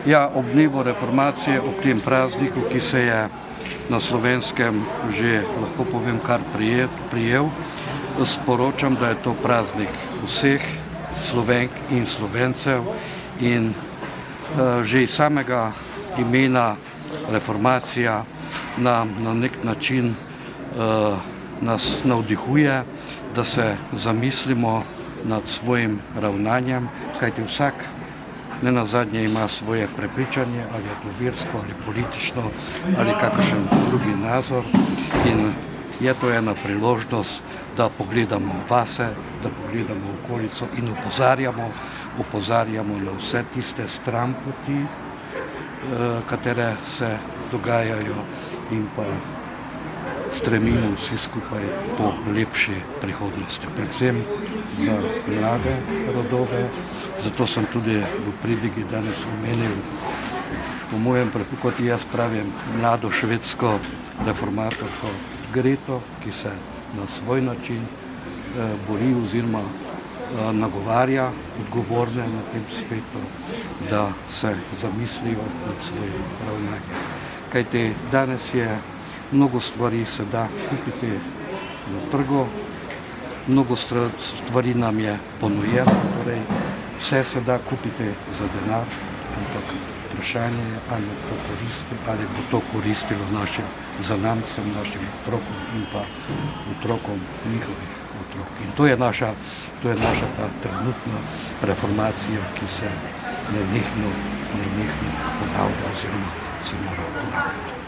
Ja, ob dnevu reformacije, ob tem prazniku, ki se je na Slovenskem že, lahko povem, kar prijel, sporočam, da je to praznik vseh Slovenk in Slovencev in že iz samega imena reformacija na nek način nas navdihuje, da se zamislimo nad svojim ravnanjem, kajti vsak nenazadnje ima svoje prepričanje, ali je to versko, ali politično, ali kakršen drugi nazor in je to ena priložnost, da pogledamo vase, da pogledamo okolico in opozarjamo na vse tiste stranpoti, katere se dogajajo in pa stremimo vsi skupaj po lepši prihodnosti, predvsem za mlade rodove. Zato sem tudi v pridigi danes omenil, po mojem, kot jaz pravim, mlado švedsko reformatorko Greto, ki se na svoj način bori oziroma nagovarja odgovorne na tem svetu, da se zamislijo nad svojim ravnanjem. Kajti danes je mnogo stvari se da kupiti na trgu, mnogo stvari nam je ponujeno, torej vse se da kupiti za denar, ampak vprašanje je, ali bo to koristilo našim zanamcem, našim otrokom in pa otrokom njihovih otrok. In to je naša ta trenutna reformacija, ki se nenehno ponavlja oziroma se mora ponavljati.